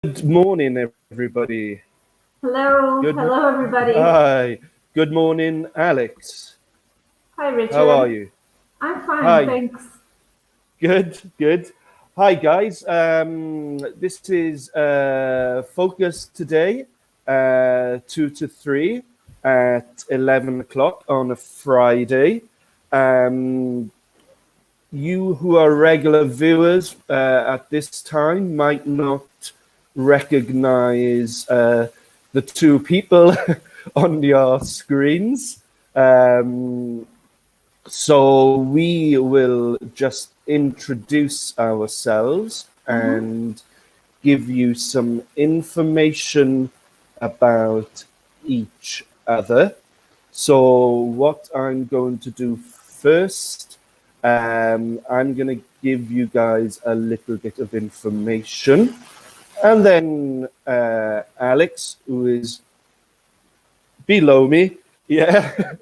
Good morning, everybody. Good. Hello everybody. Hi. Good morning, Alex. Hi How are Richard. you? I'm fine, Hi. thanks. Good. Hi, guys. This is Focus today, 2 to 3 at 11 o'clock on a Friday. Um, you who are regular viewers at this time might not recognize the two people on your screens. Um, so we will just introduce ourselves Mm-hmm. and give you some information about each other. So what I'm going to do first, I'm going to give you guys a little bit of information. And then Alex, who is below me, yeah,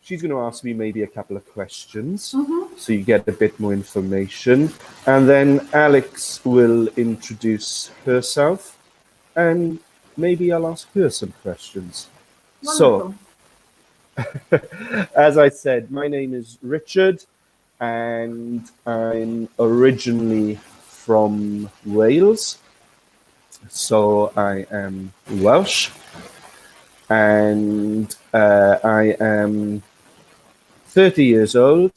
she's going to ask me maybe a couple of questions Mm-hmm. so you get a bit more information. And then Alex will introduce herself and maybe I'll ask her some questions. So, Wonderful. as I said, my name is Richard and I'm originally from Wales. So I am Welsh and I am 30 years old.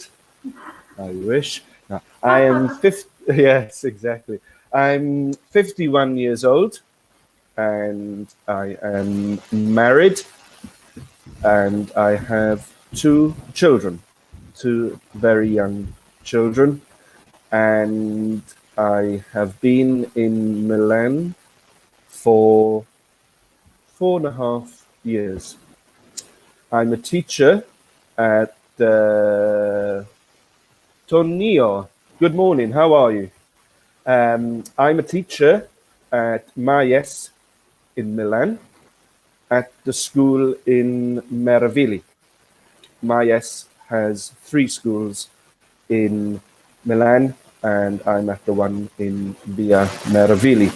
I wish. No, I am 50. Yes, exactly. I'm 51 years old and I am married and I have two children, two very young children. And I have been in Milan for 4.5 years. I'm a teacher at Tonio. Good morning. How are you? I'm a teacher at Myes in Milan at the school in Meravigli. Myes has 3 schools in Milan, and I'm at the one in Via Meravigli.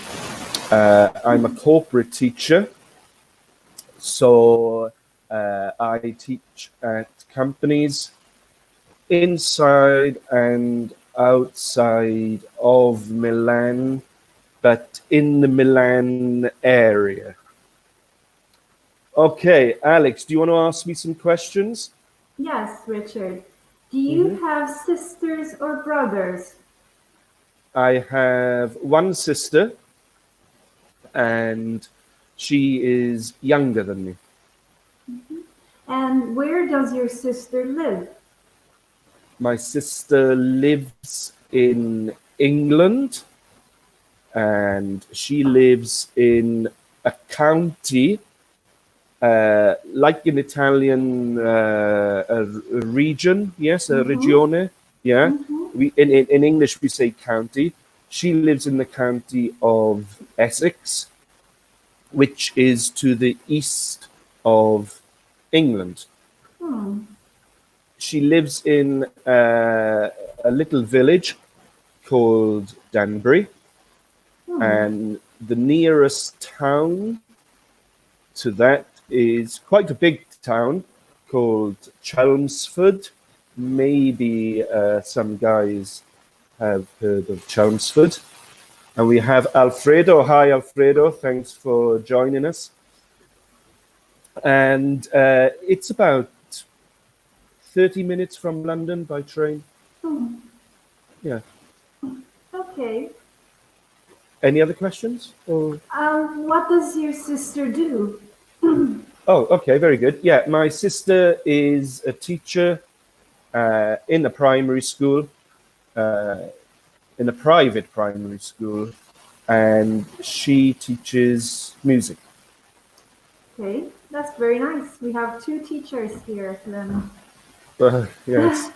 I'm a corporate teacher, so I teach at companies inside and outside of Milan, but in the Milan area. Okay, Alex, do you want to ask me some questions? Yes, Richard. Do you Mm-hmm. have sisters or brothers? I have one sister, and she is younger than me. And where does your sister live? My sister lives in England, and she lives in a county like in Italian, a region, yes, a Mm-hmm. regione, yeah. Mm-hmm. In English we say county. She lives in the county of Essex, which is to the east of England. Hmm. She lives in a little village called Danbury, Hmm. and the nearest town to that is quite a big town called Chelmsford. Maybe some guys have heard of Chelmsford. And we have Alfredo. Hi, Alfredo. Thanks for joining us. And it's about 30 minutes from London by train. Hmm. Yeah. Okay. Any other questions? Or What does your sister do? oh, okay, very good. Yeah, my sister is a teacher in a primary school, uh, in a private primary school, and she teaches music. Okay, that's very nice. We have two teachers here then. Yes,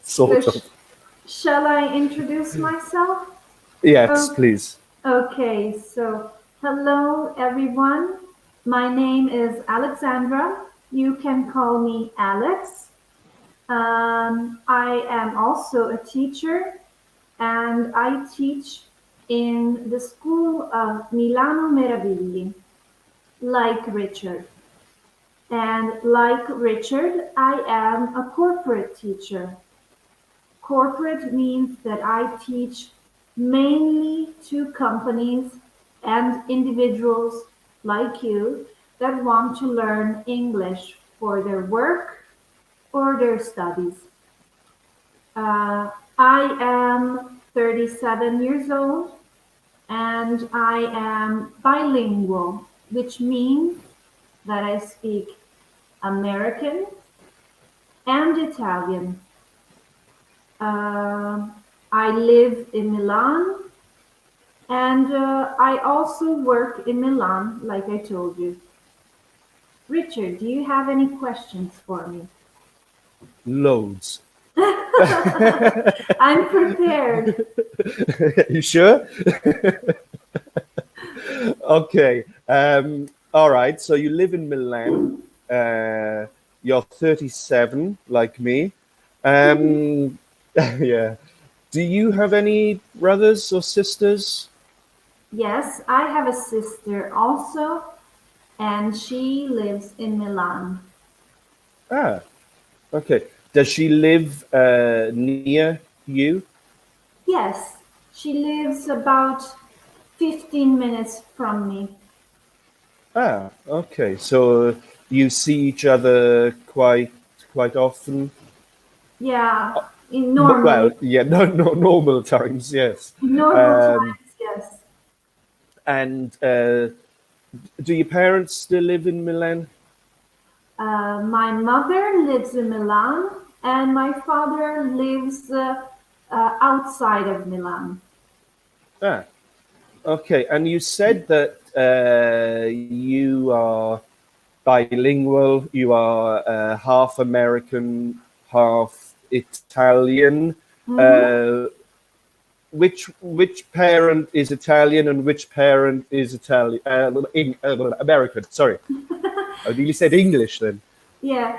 So sort of. shall I introduce myself? Yes, Oh, please. okay, so hello everyone. My name is Alexandra. You can call me Alex. I am also a teacher and I teach in the school of Milano Meravigli, like Richard. And like Richard, I am a corporate teacher. Corporate means that I teach mainly to companies and individuals like you that want to learn English for their work or their studies. Uh, I am 37 years old and I am bilingual, which means that I speak American and Italian. Uh, I live in Milan and I also work in Milan, like I told you. Richard, do you have any questions for me? Loads. I'm prepared. You sure? Okay. All right. So you live in Milan. You're 37, like me. Um, yeah. Do you have any brothers or sisters? Yes, I have a sister also, and she lives in Milan. Ah, okay. Does she live near you? Yes, she lives about 15 minutes from me. Ah, okay. So you see each other quite often. Yeah, Well, normally, yeah, no, normal times, yes. normal Um, times, yes. and do your parents still live in Milan? My mother lives in Milan, and my father lives outside of Milan. Ah, okay. And you said that you are bilingual. You are half American, half Italian. Mhm. Uh, which parent is Italian and which parent is Italian? American. Sorry, I nearly said English then. Yeah.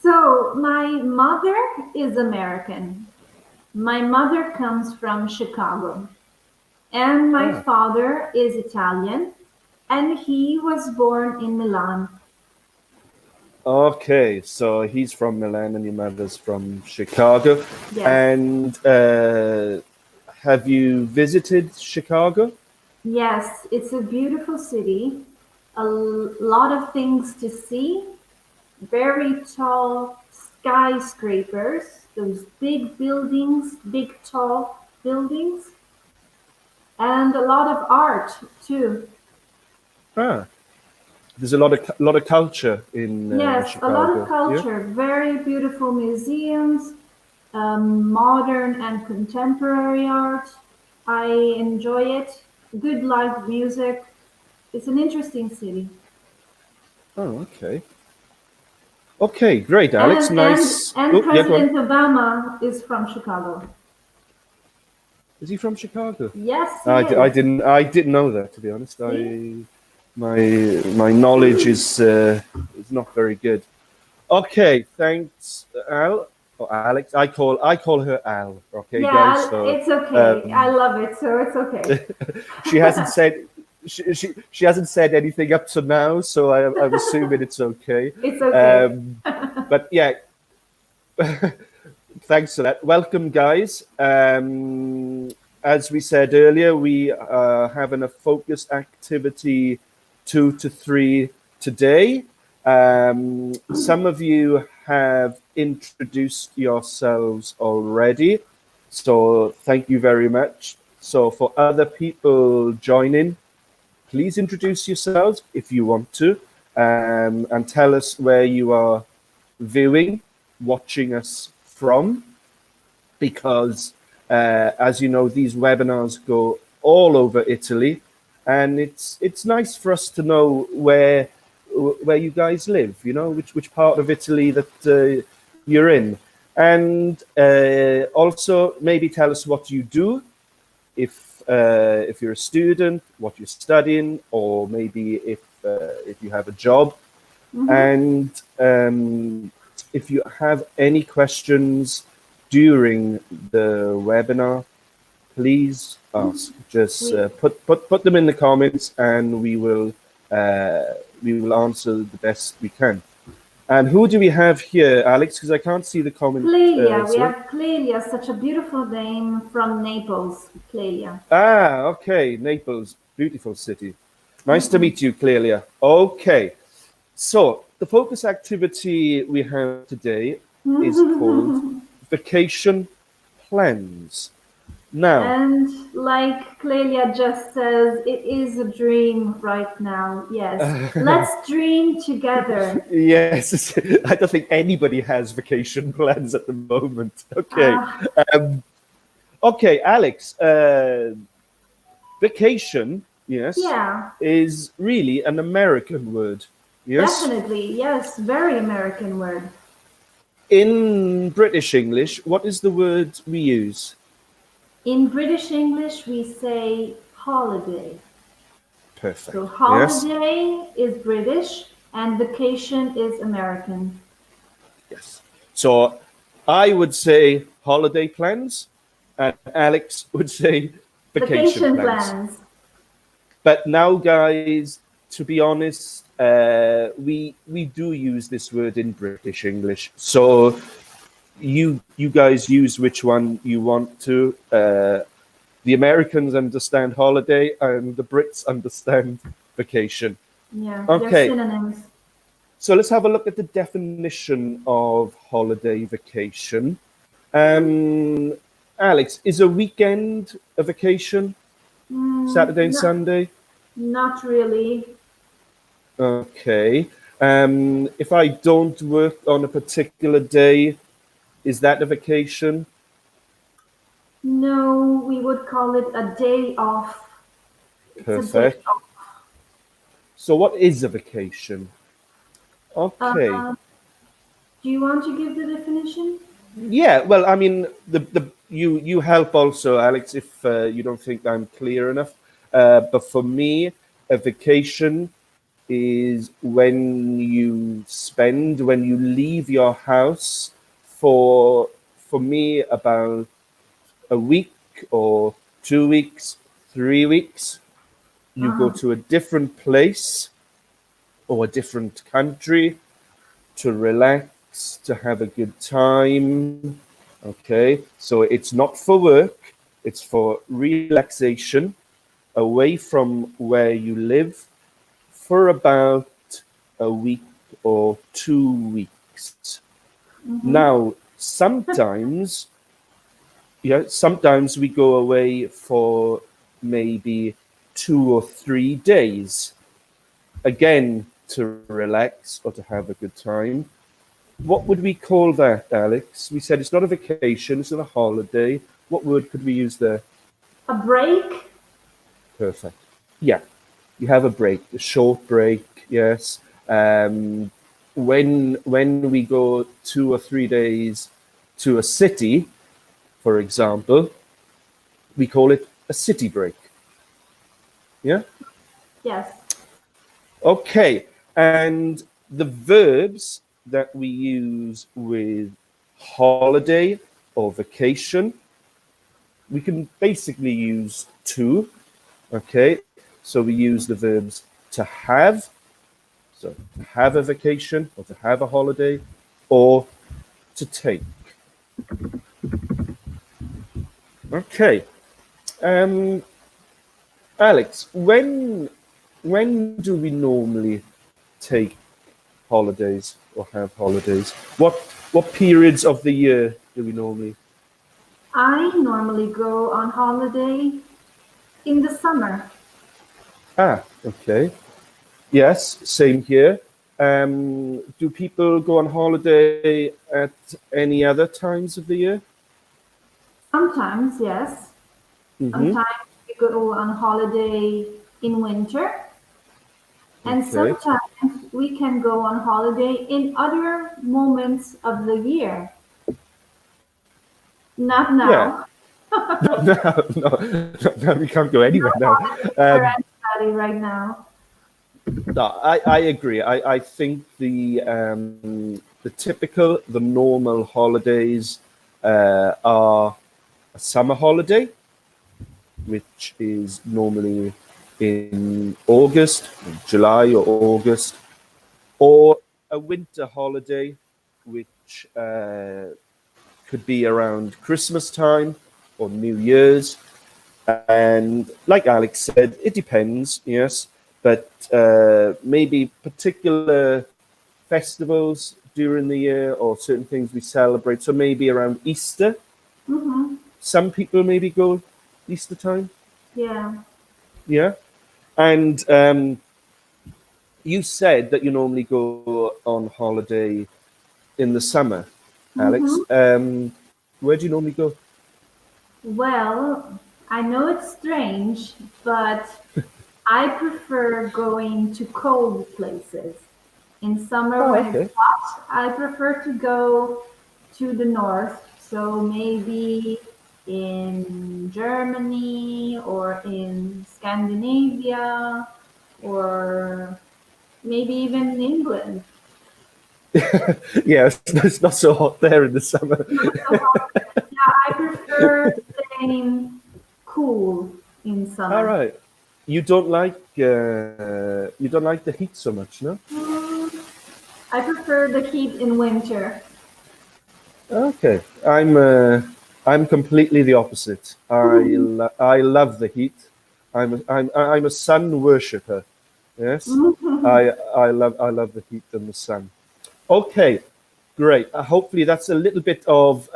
So my mother is American. My mother comes from Chicago, and my Ah, father is Italian, and he was born in Milan. okay. So he's from Milan and your mother's from Chicago. Yes. And have you visited Chicago? Yes, it's a beautiful city. Lot of things to see. Very tall skyscrapers, those big buildings, big tall buildings, and a lot of art too. Ah, there's a lot of culture in Yes, a lot of Chicago. Yeah. culture, very beautiful museums, modern and contemporary art. I enjoy it. Good live music. It's an interesting city. Oh, okay. Okay, great, Alex. And and Nice. and Oh, yeah, go on. President Obama is from Chicago. Is he from Chicago? Yes, he I is. didn't. I didn't know that, to be honest. See? My knowledge is not very good. Okay, thanks, Al or Alex. I call her Al. Okay, guys. Yeah, So it's okay. I um, love it, so it's okay. she hasn't said she hasn't said anything up to now, so I'm assuming it's okay. It's okay. Um, but yeah, thanks for that. Welcome, guys. As we said earlier, we are having a focused activity 2 to 3 today. Some of you have introduced yourselves already, so thank you very much. So for other people joining, please introduce yourselves if you want to, and tell us where you are viewing, watching us from, because as you know, these webinars go all over Italy, and it's nice for us to know where you guys live. You know, which part of Italy that you're in, and also maybe tell us what you do, if you're a student, what you're studying, or maybe if you have a job, Hmm. and if you have any questions during the webinar, please ask. Just We put them in the comments, and we will answer the best we can. And who do we have here, Alex? Because I can't see the comment. Clelia, we Sorry. have Clelia, such a beautiful name from Naples, Clelia. Ah, okay. Naples, beautiful city. Nice to meet you, Clelia. Okay. So the focus activity we have today is called vacation plans. Now, And like Clelia just says, it is a dream right now. Yes. Let's dream together. yes, I don't think anybody has vacation plans at the moment. Okay. Uh, Okay, Alex, vacation, yes, yeah, is really an American word. Yes. definitely. Yes, very American word. In British English, what is the word we use? In British English, we say holiday. So Perfect. Yes. holiday is British and vacation is American. Yes. So I would say holiday plans, and Alex would say vacation Vacation plans. plans. But now, guys, to be honest, we do use this word in British English. So you guys use which one you want to. The Americans understand holiday, and the Brits understand vacation. Yeah, they're Okay, synonyms. so let's have a look at the definition of holiday vacation. Um, Alex, is a weekend a vacation? Saturday and No, Sunday? not really. Okay. If I don't work on a particular day, is that a vacation? No, we would call it a day off. It's a day Perfect. off. So what is a vacation? Okay. Uh, do you want to give the definition? Yeah, well, I mean, the you help also, Alex, if you don't think I'm clear enough. But for me, a vacation is when you leave your house for me about a week or 2 weeks, 3 weeks. You go Uh-huh. to a different place or a different country to relax, to have a good time. Okay, so it's not for work, it's for relaxation away from where you live for about a week or 2 weeks. Now, sometimes we go away for maybe 2 or 3 days, again to relax or to have a good time. What would we call that, Alex? We said it's not a vacation, it's not a holiday. What word could we use there? A break? Perfect. Yeah, you have a break, a short break. Yes. When we go 2 or 3 days to a city, for example, we call it a city break. Yeah. Yes. Okay. And the verbs that we use with holiday or vacation, we can basically use two. Okay. So we use the verbs to have, so to have a vacation or to have a holiday, or to take. Okay. Um, Alex, when do we normally take holidays or have holidays? What periods of the year do we normally? I normally go on holiday in the summer. Ah, okay. Yes, same here. Do people go on holiday at any other times of the year? Sometimes, yes. Mm-hmm. Sometimes we go on holiday in winter, and Okay. sometimes we can go on holiday in other moments of the year. Not Yeah. now. No, we can't go No anywhere now. holiday for Um, anybody right now. no, I agree. I think the typical, the normal holidays are a summer holiday, which is normally in August, July or August, or a winter holiday, which could be around Christmas time or New Year's. And like Alex said, it depends, yes, but maybe particular festivals during the year or certain things we celebrate. So maybe around Easter, Mm-hmm. some people maybe go Easter time, Yeah. yeah. And you said that you normally go on holiday in the summer, Alex. Mm-hmm. Where do you normally go? Well, I know it's strange, but I prefer going to cold places. In summer, Oh, when it's okay. hot, I prefer to go to the north. So maybe in Germany or in Scandinavia or maybe even in England. Yeah, it's not so hot there in the summer. Not so hot. Yeah, I prefer staying cool in All summer. right. You don't like the heat so much, no? Mm, I prefer the heat in winter. Okay. I'm completely the opposite. I love the heat. I'm a sun worshipper. Yes. I love the heat and the sun. Okay, great. Hopefully, that's a little bit of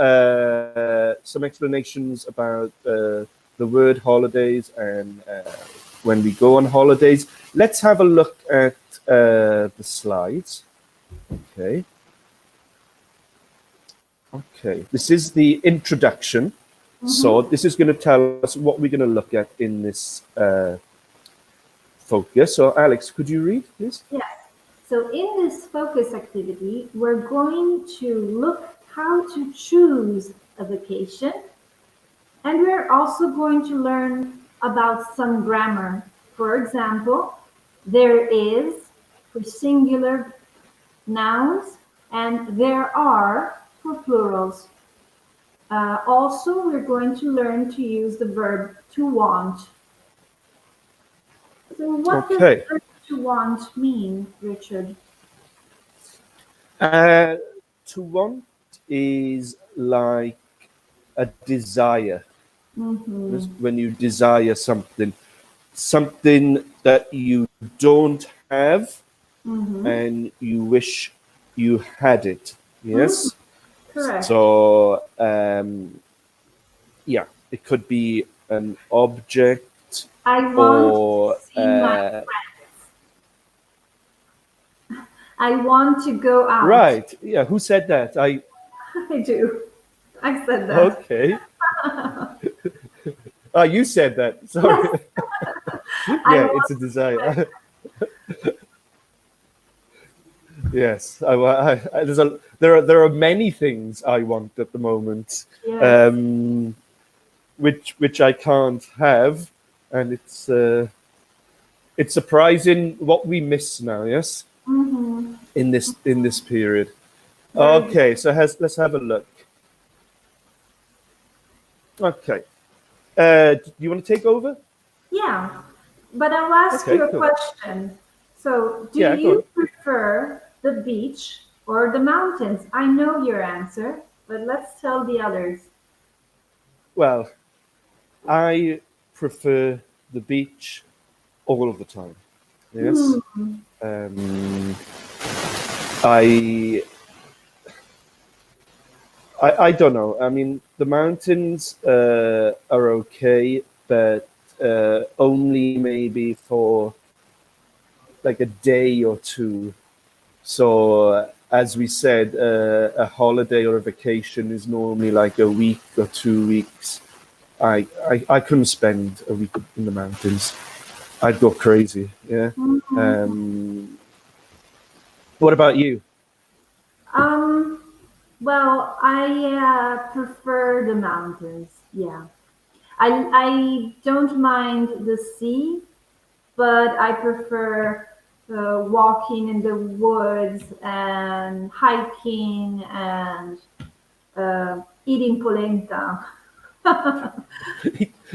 some explanations about the word holidays and when we go on holidays. Let's have a look at the slides. Okay, okay. This is the introduction. So Mhm. this is going to tell us what we're going to look at in this focus. So, Alex, could you read, please? Yes. So in this focus activity, we're going to look how to choose a vacation, and we're also going to learn about some grammar. For example, there is for singular nouns, and there are for plurals. Also, we're going to learn to use the verb to want. So, what does Okay. the verb to want mean, Richard? Uh, to want is like a desire. Mm-hmm. When you desire something, something that you don't have Mm-hmm. and you wish you had it. Mm-hmm. Yes. Correct. So, yeah, it could be an object I want to or, see my friends. I want to go out. right. Yeah. Who said that? I do. I said that. Okay. Oh, you said that. Sorry. Yes, I Yeah, want it's a to see my desire. Yes, there are many things I want at the moment, yes. um, which I can't have, and it's surprising what we miss now. Yes, Mm-hmm. in this period. Very good. Okay, so let's have a look. Okay, do you want to take over? Yeah, but I'll ask Okay, you a cool. question. So, do Yeah, go you on. prefer the beach or the mountains? I know your answer, but let's tell the others. Well, I prefer the beach all of the time. Yes, Hmm. um, I I don't know. I mean, the mountains are okay, but only maybe for like a day or two. So, as we said, a holiday or a vacation is normally like a week or 2 weeks. I couldn't spend a week in the mountains. I'd go crazy. Yeah. Mhm. Um, what about you? Um, well, I prefer the mountains. Yeah. I don't mind the sea, but I prefer walking in the woods and hiking and eating polenta.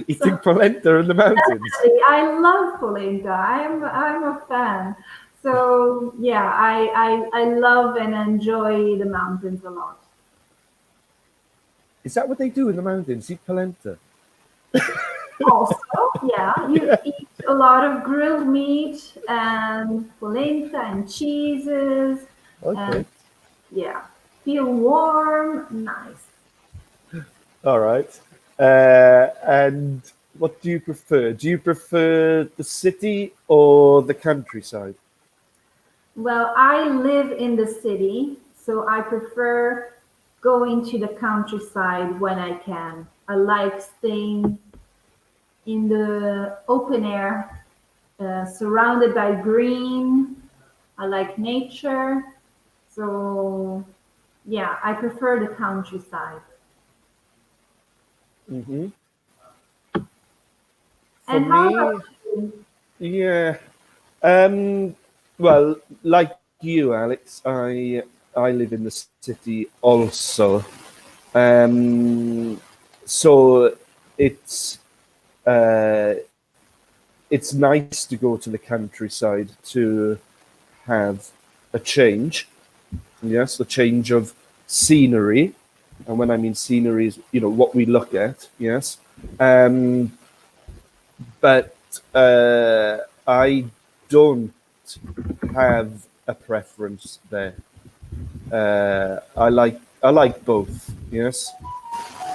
Eating polenta in the mountains. I love polenta. I'm a fan. So yeah, I love and enjoy the mountains a lot. Is that what they do in the mountains? Eat polenta? Also, yeah, you eat a lot of grilled meat and polenta and cheeses and Okay. yeah, feel warm, nice. All right. And what do you prefer? Do you prefer the city or the countryside? Well, I live in the city, so I prefer going to the countryside when I can. I like staying in the open air, surrounded by green. I like nature. So, yeah, I prefer the countryside. Hmm. For And how about me, you? yeah. Um, well, like you, Alex, I live in the city also. Um, so it's uh, it's nice to go to the countryside to have a change. Yes, the change of scenery, and when I mean scenery is what we look at. Yes, um, but I don't have a preference there. I like both. Yes,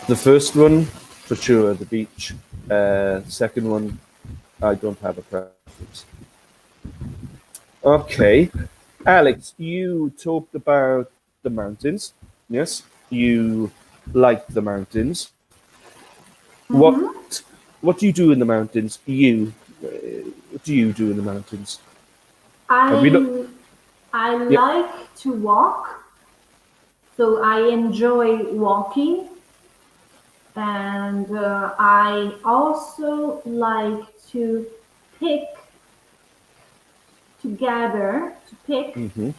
the first one for sure, the beach. Second one, I don't have a preference. Okay, Alex, you talked about the mountains. Yes, you like the mountains. Hmm. What do you do in the mountains? What do you do in the mountains? Have we looked? I I Yep. like to walk, so I enjoy walking, and I also like to pick to pick Hmm.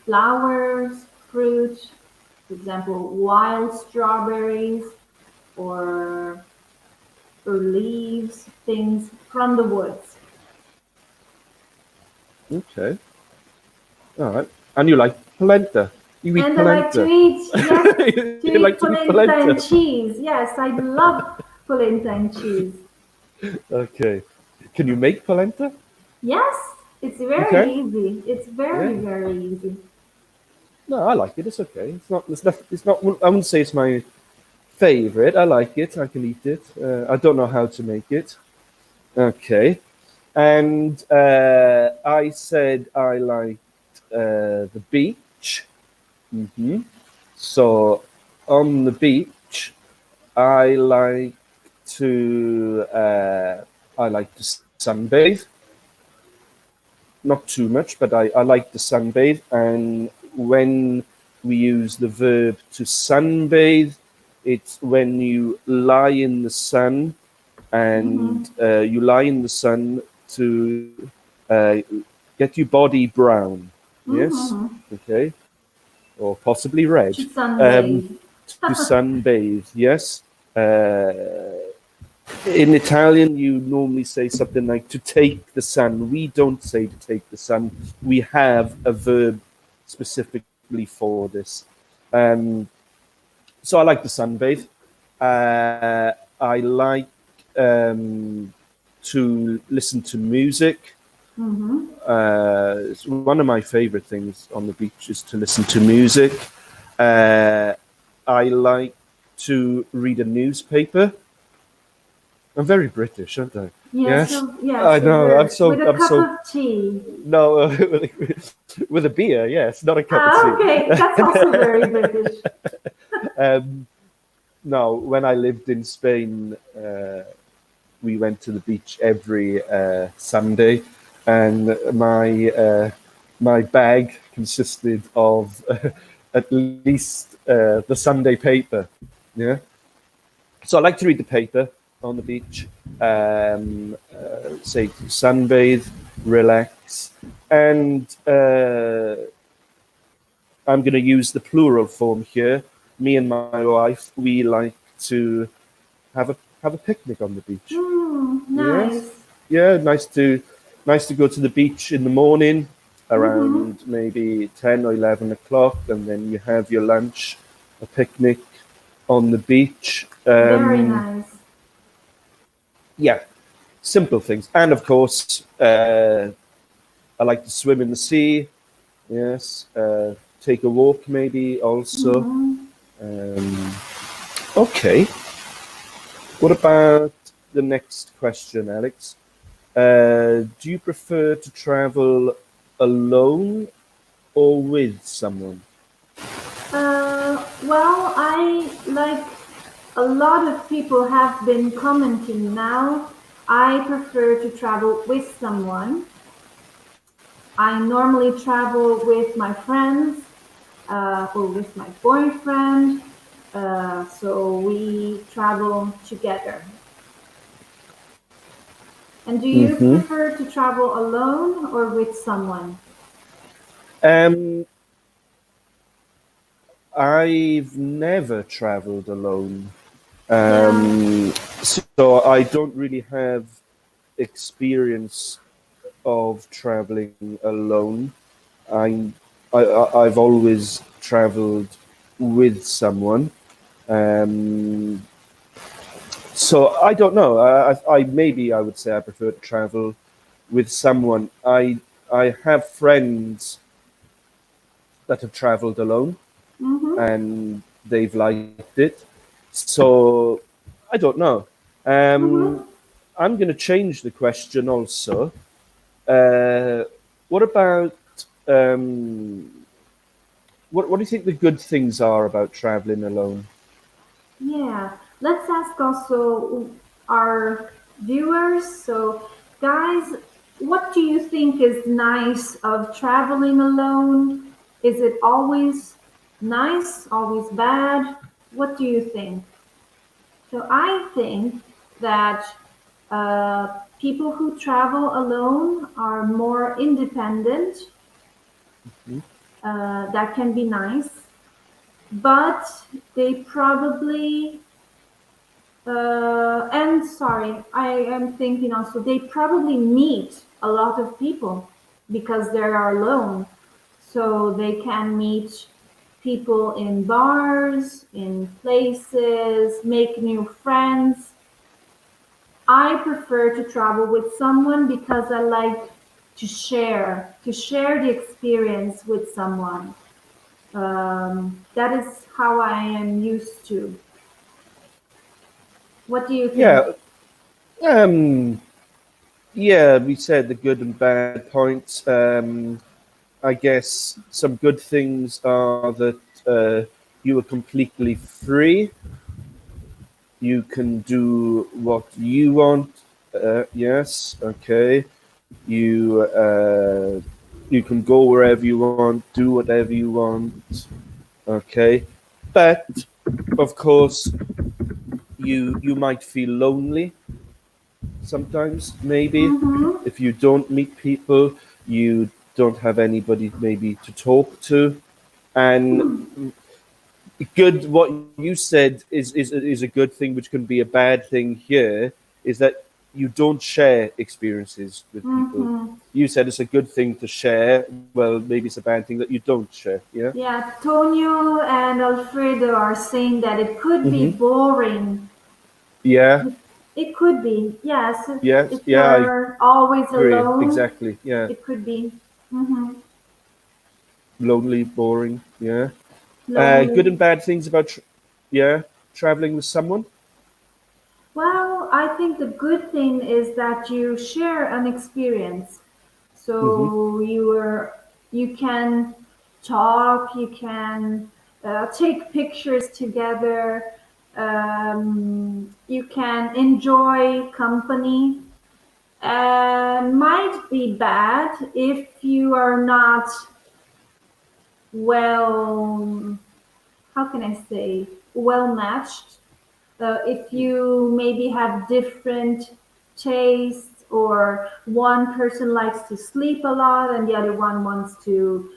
flowers, fruit, for example, wild strawberries or leaves, things from the woods. Okay. All right. And you like polenta. You eat And I like to polenta. eat, yes, to You like eat to eat polenta polenta. and cheese. Yes, I love polenta and cheese. Okay. Can you make polenta? Yes, it's very Okay. easy. It's Yeah. very, very easy. No, I like it. It's okay. It's not. It's not. It's not. I wouldn't say it's my favorite. I like it. I can eat it. I don't know how to make it. Okay. And I said I liked the beach. Hmm. So on the beach, I like to sunbathe. Not too much, but I like to sunbathe. And when we use the verb to sunbathe, it's when you lie in the sun and Hmm. you lie in the sun to get your body brown. Yes, Hmm. okay, or possibly red. To Um, sunbathe. to sunbathe. Yes. In Italian, you normally say something like to take the sun. We don't say to take the sun. We have a verb specifically for this. Um, so I like to sunbathe. I like to listen to music. Hmm. It's one of my favorite things on the beach is to listen to music. Uh, I like to read a newspaper. I'm very British, aren't I? Yes, Yes, I yes, know. I'm with so. a I'm cup so. of tea. No, with a beer. Yes, not a cup of Ah, tea. okay, that's also very British. Um, no, when I lived in Spain, we went to the beach every Sunday, and my bag consisted of at least the Sunday paper. Yeah, so I like to read the paper on the beach, say sunbathe, relax, and I'm going to use the plural form here. Me and my wife, we like to have a picnic on the beach. Yes, Nice. yeah, nice to go to the beach in the morning Mm-hmm. around maybe 10 or 11 o'clock, and then you have your lunch, a picnic on the beach. Very nice. Yeah, simple things, and of course, I like to swim in the sea. Yes, take a walk maybe also. Mm-hmm. Um, okay, what about the next question, Alex? Do you prefer to travel alone or with someone? Well, I like a lot of people have been commenting now. I prefer to travel with someone. I normally travel with my friends or with my boyfriend. So we travel together. And do you Hmm. prefer to travel alone or with someone? Um, I've never traveled alone, Yeah. so I don't really have experience of traveling alone. I'm, I've always traveled with someone. Um, so I don't know. I maybe I would say I prefer to travel with someone. I have friends that have traveled alone Mm-hmm. and they've liked it. So I don't know. Um, Mm-hmm. I'm going to change the question also. Uh, what about what do you think the good things are about traveling alone? Yeah, let's ask also our viewers. So, guys, what do you think is nice of traveling alone? Is it always nice, always bad? What do you think? So, I think that people who travel alone are more independent. That can be nice, but they probably and sorry, I am thinking also they probably meet a lot of people because they are alone. So they can meet people in bars, in places, make new friends. I prefer to travel with someone because I like to share the experience with someone. That is how I am used to. What do you think? Yeah, um, yeah. We said the good and bad points. I guess some good things are that you are completely free. You can do what you want. Yes, okay. You can go wherever you want, do whatever you want. Okay, but of course you might feel lonely sometimes. Maybe Mm-hmm. if you don't meet people, you don't have anybody maybe to talk to, and good what you said is a good thing which can be a bad thing here is that you don't share experiences with people. Mm-hmm. You said it's a good thing to share. Well, maybe it's a bad thing that you don't share. Yeah. Yeah, Tonio and Alfredo are saying that it could be Mm-hmm. boring. Yeah. It could be, yes. Yes. If Yeah. I you're always agree. alone, Exactly. Yeah. it could be hmm Lonely, boring. Yeah. Good lonely. and bad things about yeah, traveling with someone. Well, I think the good thing is that you share an experience. Mm-hmm. So you can talk, you can take pictures together, you can enjoy company. Might be bad if you are not well, how can I say, well matched. If you maybe have different tastes, or one person likes to sleep a lot and the other one wants to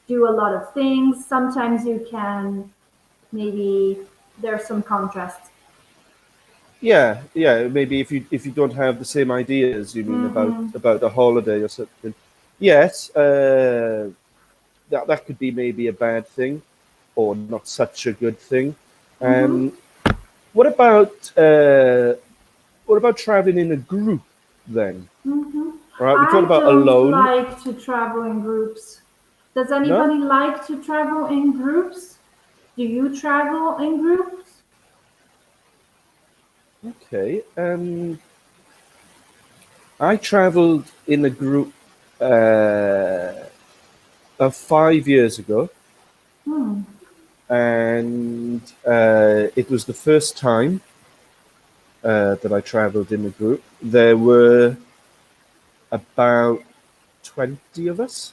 do a lot of things, sometimes you can maybe there's some contrast. Yeah, yeah. Maybe if you don't have the same ideas, you mean Mm-hmm. about a holiday or something. Yes, that could be maybe a bad thing, or not such a good thing. Mm-hmm. Um, what about uh, what about traveling in a group then? Mm-hmm. All right, we talked I about don't alone. like to travel in groups. Does No, anybody like to travel in groups? Do you travel in groups? okay. I traveled in a group uh, of 5 years ago, Hmm. and it was the first time that I traveled in a group. There were about 20 of us.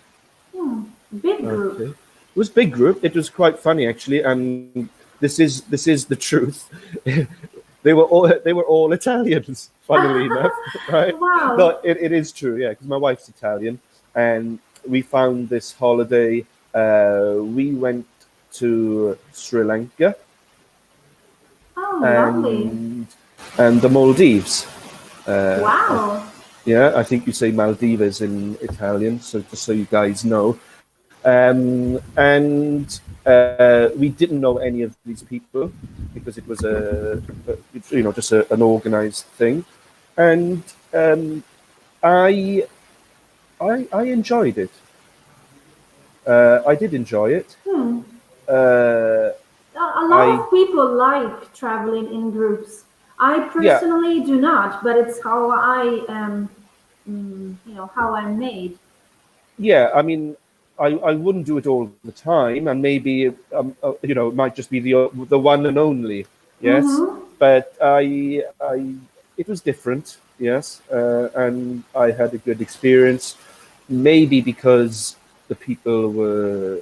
Hmm. Big group. Okay. It was a big group. It was quite funny actually, and this is the truth. They were all Italians, funnily enough, right? No, Wow. it is true, yeah, because my wife's Italian, and we found this holiday. We went to Sri Lanka Oh, lovely. and the Maldives. I Wow. Yeah, I think you say Maldives in Italian, so just so you guys know. And we didn't know any of these people because it was just an organized thing, and um, I, I enjoyed it. I did enjoy it. Hmm. Uh, A lot I of people like traveling in groups. I Yeah, personally do not, but it's how I am, how I'm made. yeah. I mean, I wouldn't do it all the time, and maybe it might just be the one and only. Yes, Mm-hmm. but it was different. Yes, and I had a good experience. Maybe because the people were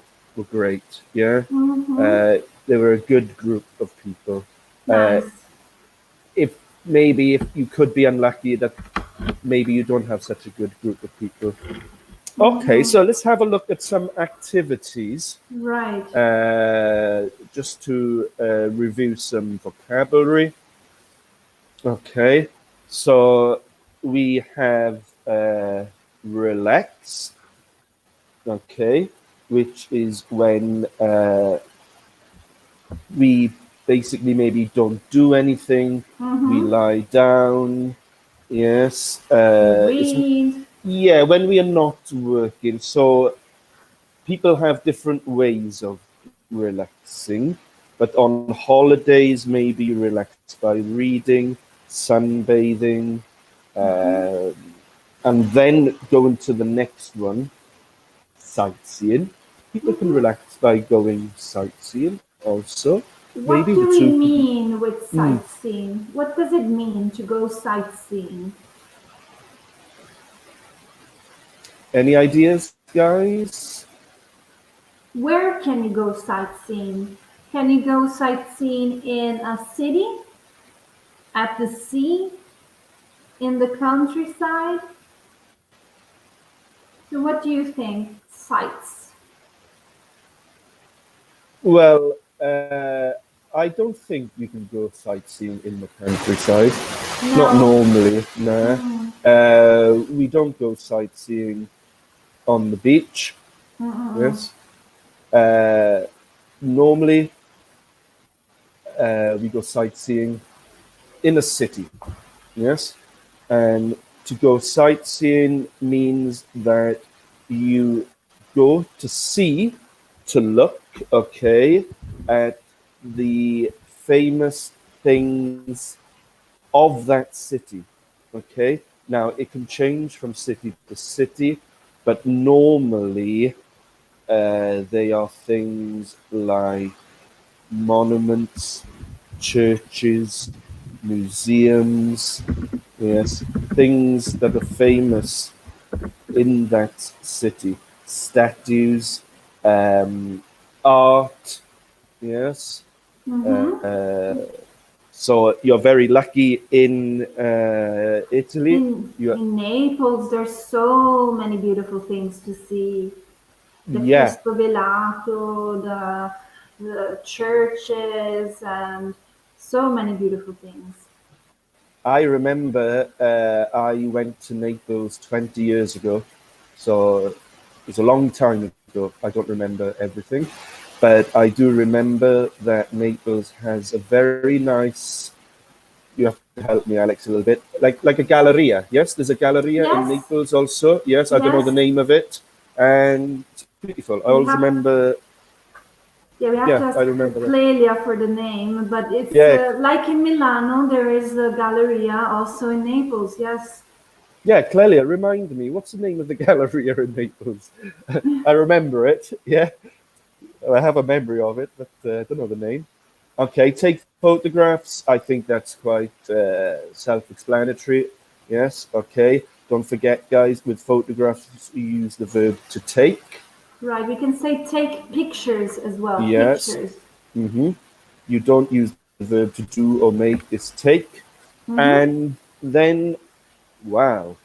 great. Yeah, Mm-hmm. uh, they were a good group of people. Uh, Nice. if maybe if you could be unlucky that maybe you don't have such a good group of people. Okay, Mm-hmm. so let's have a look at some activities Right. just to review some vocabulary. Okay, so we have relax, okay, which is when we basically maybe don't do anything, we Mm-hmm. lie down, yes. We It's read. Yeah, when we are not working. So people have different ways of relaxing, but on holidays, maybe you relax by reading, sunbathing, Mm-hmm. uh, and then going to the next one, sightseeing. People can Mm-hmm. relax by going sightseeing also. Maybe What the do we two could. mean with Hmm. sightseeing? What does it mean to go sightseeing? Any ideas, guys? Where can you go sightseeing? Can you go sightseeing in a city, at the sea, in the countryside? So, what do you think? Sights? Well, I don't think you can go sightseeing in the countryside. Not No. normally, nah. Mm, We don't go sightseeing on the beach. mm, mm, Yes. Uh, Normally, we go sightseeing in a city. Yes. And to go sightseeing means that you go to see, to look, okay, at the famous things of that city. Okay. Now it can change from city to city, but normally they are things like monuments, churches, museums, yes, things that are famous in that city, statues, art, yes. mm-hmm. So you're very lucky in Italy. You, In Naples, there's so many beautiful things to see. The yeah, Cristo Velato, the churches, and so many beautiful things. I remember I went to Naples 20 years ago, so it was a long time ago. I don't remember everything, but I do remember that Naples has a very nice. You have to help me, Alex, a little bit. Like a galleria. Yes, there's a galleria in Yes, Naples also. Yes, I don't know the yes. name of it, and it's beautiful. I We always have remember. Yeah, we have Yeah, to I ask remember that. Clelia for the name, but it's Yeah, like in Milano, there is a Galleria, also in Naples. Yes, yeah, Clelia, remind me, what's the name of the galleria in Naples? I remember it. Yeah, I have a memory of it, but I don't know the name. Okay, take photographs. I think that's quite self-explanatory. Yes. Okay. Don't forget, guys, with photographs, you use the verb to take. right. We can say take pictures as well. Yes. Pictures. Mm-hmm. You don't use the verb to do or make. It's take. Mm-hmm. And then, wow,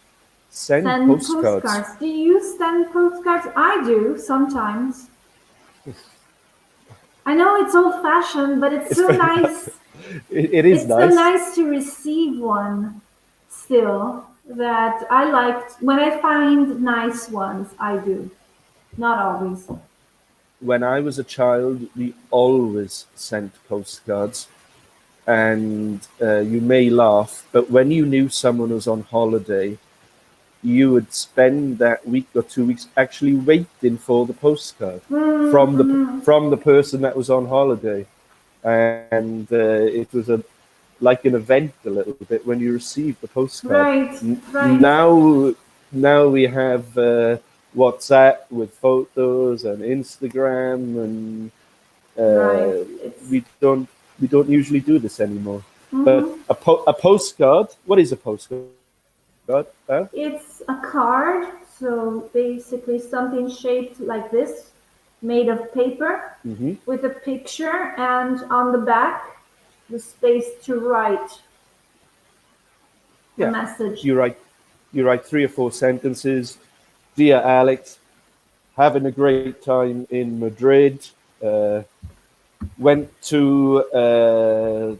send Send postcards. postcards. Do you send postcards? I do sometimes. I know it's old-fashioned, but it's It's so very, nice. it is It's so nice. nice to receive one still that I liked. When I find nice ones, I do. Not always. When I was a child, we always sent postcards. And you may laugh, but when you knew someone was on holiday, you would spend that week or 2 weeks actually waiting for the postcard Mm-hmm. from the person that was on holiday, and it was a like an event a little bit when you received the postcard. Right, right, Now we have WhatsApp with photos and Instagram, and right. uh, It's we don't usually do this anymore. But mhm. a postcard. What is a postcard? It's a card, so basically something shaped like this, made of paper, Mm-hmm. with a picture, and on the back, the space to write a Yeah, message. you write you write 3 or 4 sentences. Dear Alex, having a great time in Madrid. Uh, went to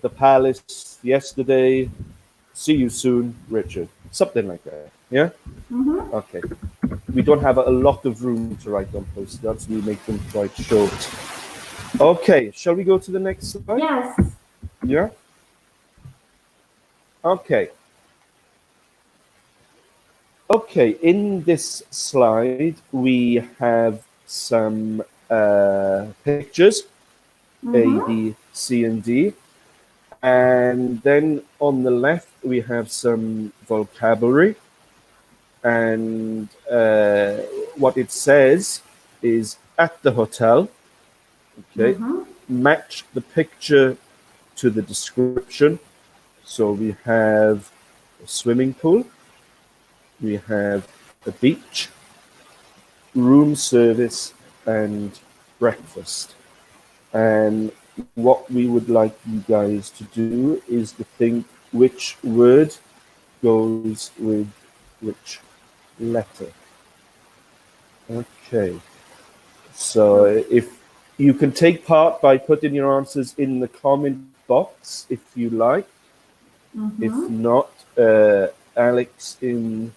the palace yesterday. See you soon, Richard. Something like that. Yeah. Hmm. Okay. We don't have a lot of room to write on postcards. We make them quite short. Okay. Shall we go to the next slide? Yes. Yeah. Okay. Okay, in this slide, we have some pictures, A, Hmm. B, C, and D. And then on the left, we have some vocabulary. And what it says is at the hotel, okay, Hmm. match the picture to the description. So we have a swimming pool, we have a beach, room service, and breakfast. And what we would like you guys to do is to think which word goes with which letter. Okay. So Okay. if you can take part by putting your answers in the comment box if you like. If Hmm. not, Alex in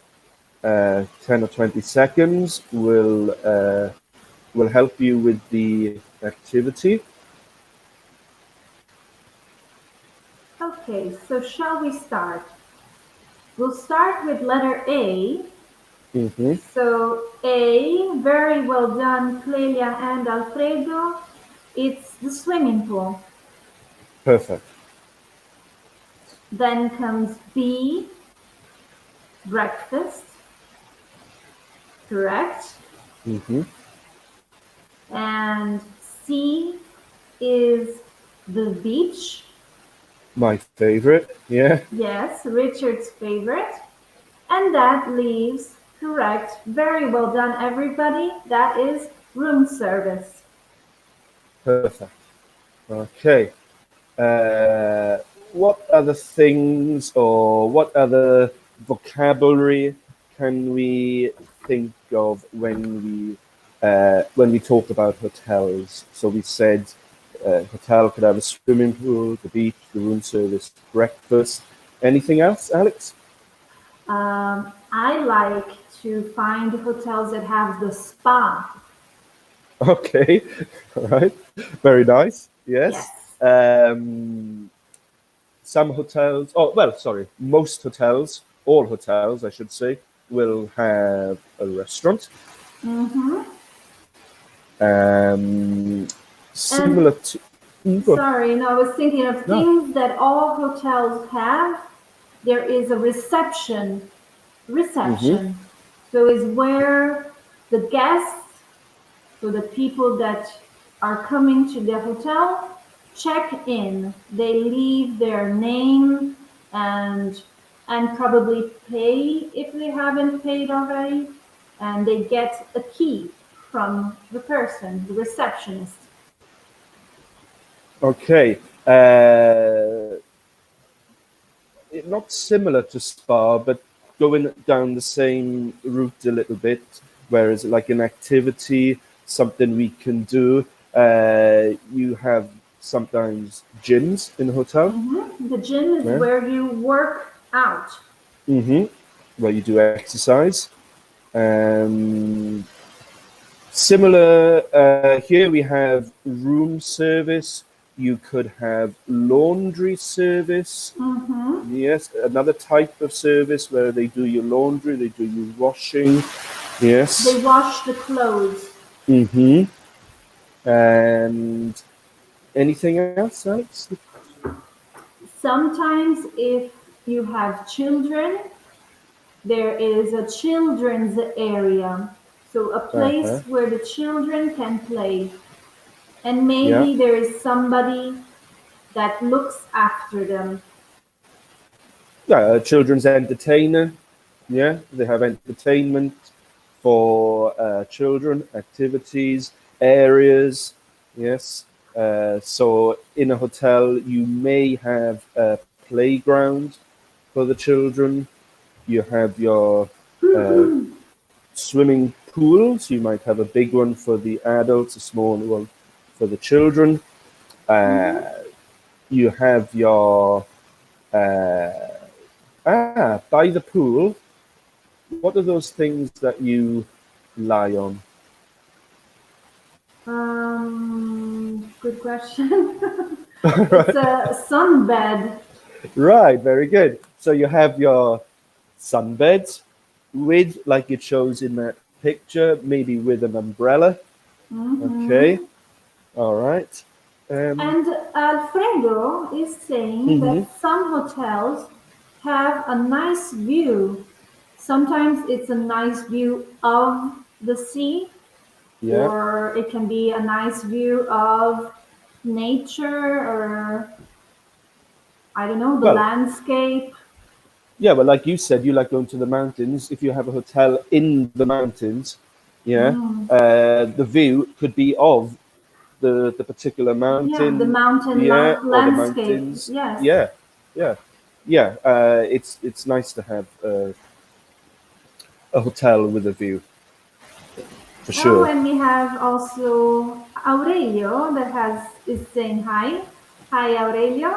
10 or 20 seconds will help you with the activity. Okay, so shall we start? We'll start with letter A. Mm-hmm. So A, very well done, Clelia and Alfredo. It's the swimming pool. Perfect. Then comes B, breakfast. Correct. Mm-hmm. And C is the beach. My favorite. Yeah. Yes, Richard's favorite. And that leaves correct. Very well done, everybody. That is room service. Perfect. Okay. Uh, what other things or what other vocabulary can we think of when we talk about hotels? So we said hotel could have a swimming pool, the beach, the room service, breakfast. Anything else, Alex? I like to find hotels that have the spa. Okay, all right, very nice. Yes. Yes. Some hotels, oh, well, sorry, most hotels, all hotels, I should say, will have a restaurant. Mm-hmm. Um, And Similar to, go on. sorry, no, I was thinking of No. things that all hotels have. There is a reception. Mm-hmm. Reception. So is where the guests, so the people that are coming to the hotel, check in. They leave their name and and probably pay if they haven't paid already, and they get a key from the person, the receptionist. Okay. Not similar to Spa, but going down the same route a little bit, whereas like an activity, something we can do. You have sometimes gyms in a hotel, The gym is yeah, where you work out. mm-hmm. Where you do exercise. Um, Similar, here we have room service. You could have laundry service. Mm-hmm. Yes, another type of service where they do your laundry, they do your washing. They Yes. wash the clothes. Mm-hmm. And anything else, Alex? Sometimes, if you have children, there is a children's area. So, a Uh-huh. place where the children can play. And Yeah. maybe there is somebody that looks after them. Yeah, a children's entertainer. Yeah, they have entertainment for children, activities, areas. Yes. So in a hotel, you may have a playground for the children. You have your uh, swimming pools. You might have a big one for the adults, a small one for the children. Uh, Mhm. you have your by the pool. What are those things that you lie on? Good question. It's a sunbed. Right, very good. So you have your sunbeds with, like it shows in that picture, maybe with an umbrella. Okay, Hmm. all right. Um, And Alfredo is saying hmm. that some hotels have a nice view. Sometimes it's a nice view of the sea, Yeah. or it can be a nice view of nature, or I don't know, the Well, landscape. yeah, but like you said, you like going to the mountains. If you have a hotel in the mountains, yeah, Mm. the view could be of the particular Yeah, the mountain, mountain yeah, or the landscape. mountains, Yes. yeah, yeah, yeah. It's nice to have a hotel with a view for Oh, sure. and we have also Aurelio that has is saying hi. Hi, Aurelio.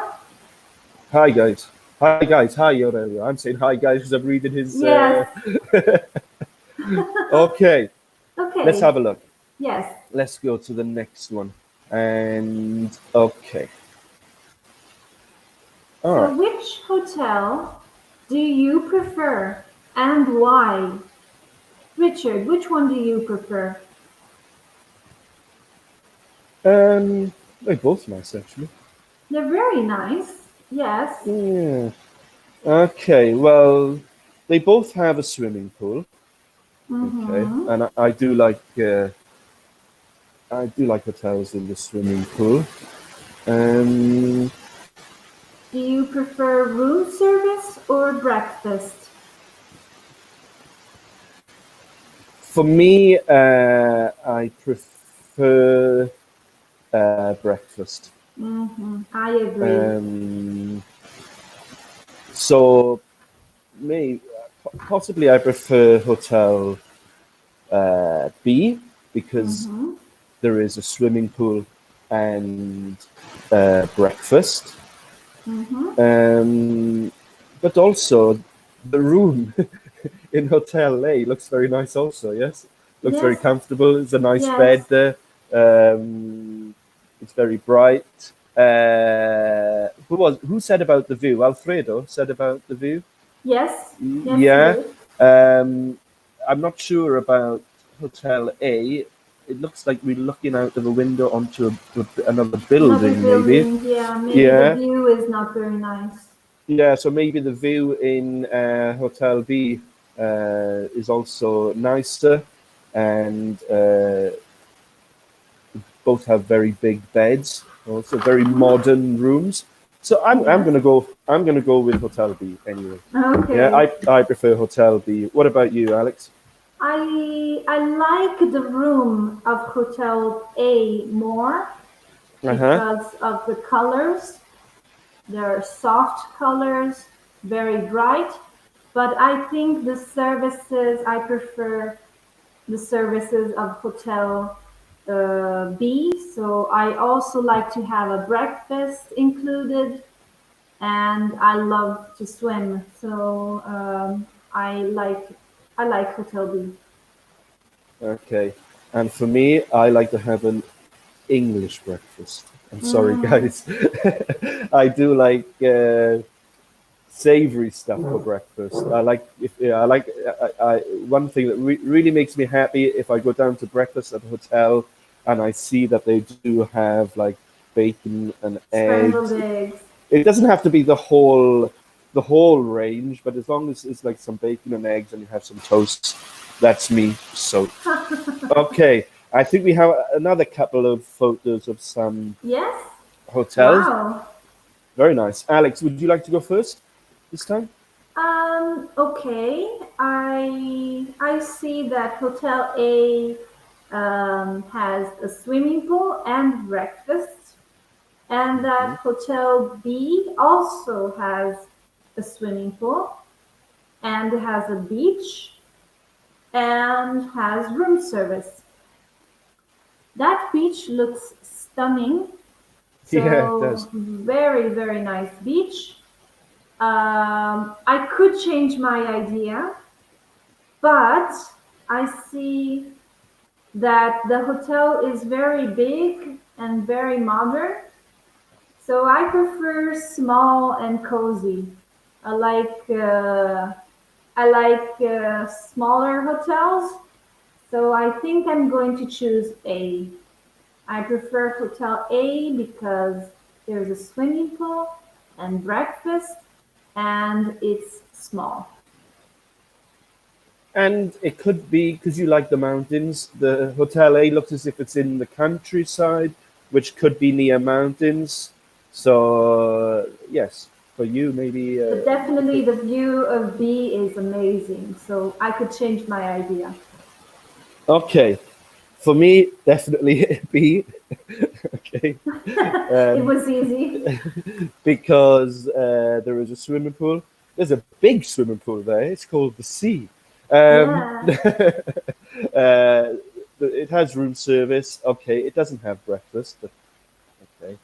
Hi guys, hi guys, hi Aurelio. I'm saying hi guys because I'm reading his. Yes. Okay, let's Okay. have a look. Yes. Let's go to the next one. And okay, all So, right. which hotel do you prefer and why? Richard, which one do you prefer? They're both nice actually. They're very nice. Yes. Yeah. Okay. Well, they both have a swimming pool. Okay, Mm-hmm. and I do like hotels in the swimming pool. Um, Do you prefer room service or breakfast? for me, I prefer breakfast. Mm-hmm. I agree. Um, so may possibly I prefer hotel B because Mm-hmm. there is a swimming pool and breakfast. Mm-hmm. Um, but also the room in Hotel A looks very nice also, yes? Looks very Yes, comfortable. There's a nice bed yes, there. It's very bright. Who said about the view? Alfredo said about the view. yes, yes, he Yeah. did. Um, I'm not sure about Hotel A. It looks like we're looking out of a window onto another Another building, maybe. building, yeah, maybe the Yeah. view is not very nice. Yeah, so maybe the view in Hotel B is also nicer, and both have very big beds, also very Hmm. modern rooms. So Yes. I'm gonna go with Hotel B anyway. Yeah, Okay. I prefer Hotel B. What about you, Alex? I like the room of Hotel A more Uh huh. because of the colors. They're soft colors, very bright. But I think the services, I prefer the services of Hotel B. So I also like to have a breakfast included, and I love to swim. So I like Hotel B. Okay. And for me, I like to have an English breakfast. I'm sorry, Mm, guys. I do like savory stuff for breakfast. I like if yeah, I like one thing that really makes me happy if I go down to breakfast at a hotel and I see that they do have like bacon and eggs. scrambled eggs. It doesn't have to be the whole range, but as long as it's like some bacon and eggs and you have some toast, that's me soaked. Okay, I think we have another couple of photos of some Yes. hotels. Wow. Very nice. Alex, would you like to go first this time? Okay. I see that Hotel A has a swimming pool and breakfast, and that Hotel B also has a swimming pool and has a beach and has room service. That beach looks stunning. Yeah, it does. So very, very nice beach. I could change my idea, but I see that the hotel is very big and very modern. So I prefer small and cozy. I like uh, I like smaller hotels. So I think I'm going to choose A. I prefer Hotel A because there's a swimming pool and breakfast, and it's small. And it could be because you like the mountains. The Hotel A looks as if it's in the countryside, which could be near mountains. So, yes, for you, maybe. But definitely the view of B is amazing. So I could change my idea. Okay, for me, definitely B. Okay, It was easy. because there is a swimming pool. There's a big swimming pool there. It's called the Sea. Yeah. Uh, it has room service. Okay, it doesn't have breakfast, but okay,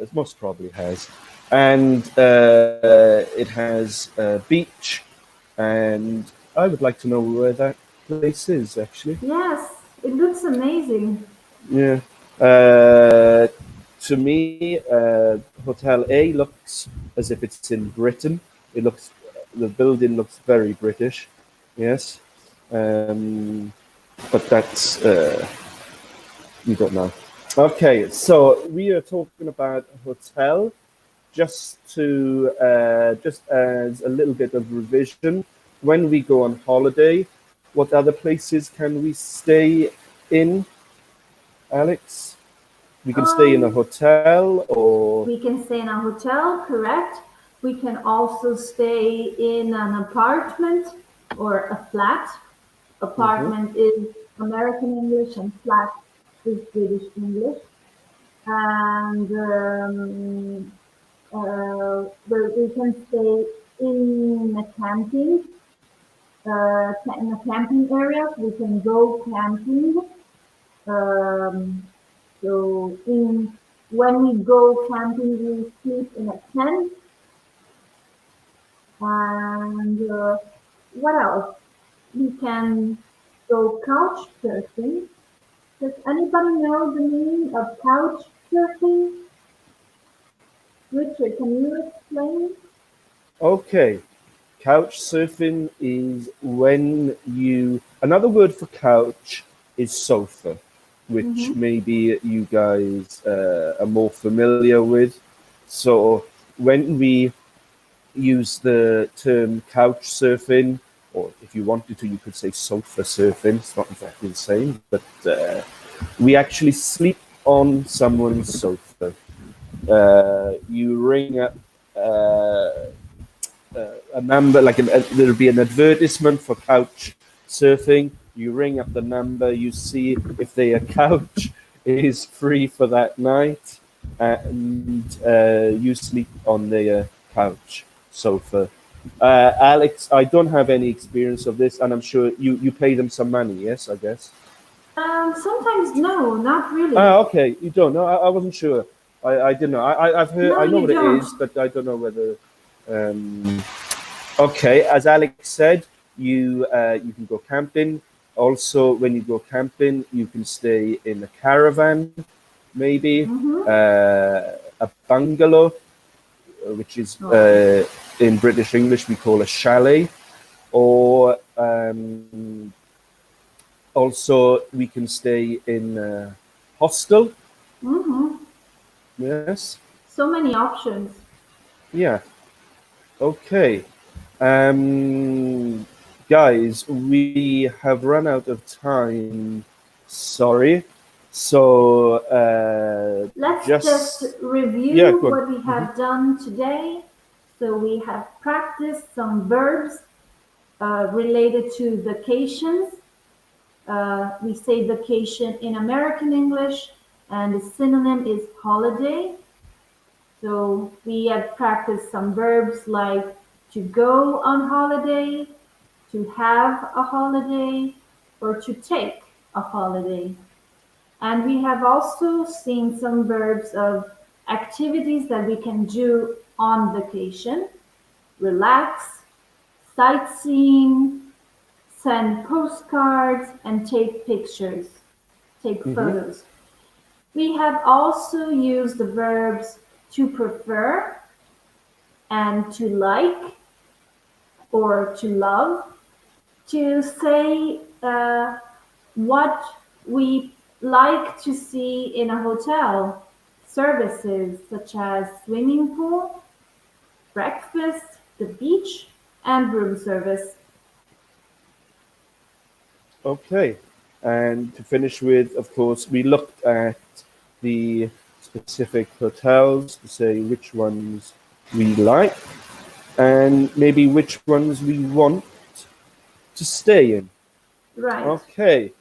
it most probably has. And it has a beach, and I would like to know where that place is actually. Yes, it looks amazing. Yeah. Uh, to me, Hotel A looks as if it's in Britain. The building looks very British. Yes. Um, but that's we don't know. Okay, so we are talking about a hotel. Just as a little bit of revision, when we go on holiday, what other places can we stay in, Alex? We can stay in a Um, hotel or. we can stay in a hotel, correct? We can also stay in an apartment or a flat. Mhm. Apartment is American English and flat is British English. And where we can stay in a in a camping area. We can go camping. Um, so when we go camping, we sleep in a tent. And what else? We can go couch surfing. Does anybody know the meaning of couch surfing? Richard, can you explain? Okay. Couch surfing is when you, another word for couch is sofa, which Mm-hmm. maybe you guys are more familiar with. So when we use the term couch surfing, or if you wanted to, you could say sofa surfing. It's not exactly the same, but we actually sleep on someone's sofa. You ring up uh, a number, like there'll be an advertisement for couch surfing. You ring up the number, you see if their couch is free for that night, and you sleep on their couch sofa. Alex, I don't have any experience of this, and I'm sure you pay them some money. Yes, I guess. Sometimes no, not really. Ah, okay. You don't know. I wasn't sure. I didn't know. I've heard. No, I know you what it don't. is, but I don't know whether. Um, Okay, as Alex said, you can go camping. Also, when you go camping, you can stay in a caravan, maybe Mm-hmm. a bungalow, which is Oh. in British English we call a chalet, or also we can stay in a hostel. Mm-hmm. Yes, So many options. yeah. Okay. Um, guys, we have run out of time. Sorry. So, Let's just just, yeah, review go on. what we have done today. So we have practiced some verbs related to vacations. We say vacation in American English, and the synonym is holiday. So we have practiced some verbs like to go on holiday, to have a holiday, or to take a holiday. And we have also seen some verbs of activities that we can do on vacation: relax, sightseeing, send postcards, and take pictures, take Hmm. photos. We have also used the verbs to prefer and to like or to love to say what we like to see in a hotel. Services such as swimming pool, breakfast, the beach, and room service. Okay. And to finish with, of course, we looked at the specific hotels to say which ones we like and maybe which ones we want to stay in. Right. Okay.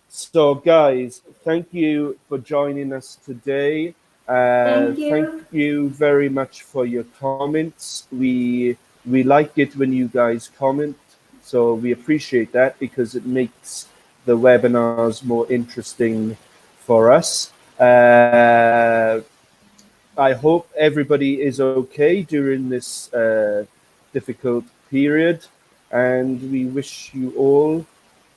So, guys, thank you for joining us today. Thank Thank you. you very much for your comments. We like it when you guys comment, so we appreciate that because it makes the webinars more interesting for us. I hope everybody is okay during this difficult period, and we wish you all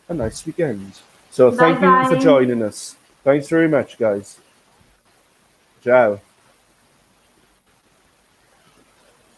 a nice weekend. So Bye thank you for bye. joining us. Thanks very much, guys. Ciao.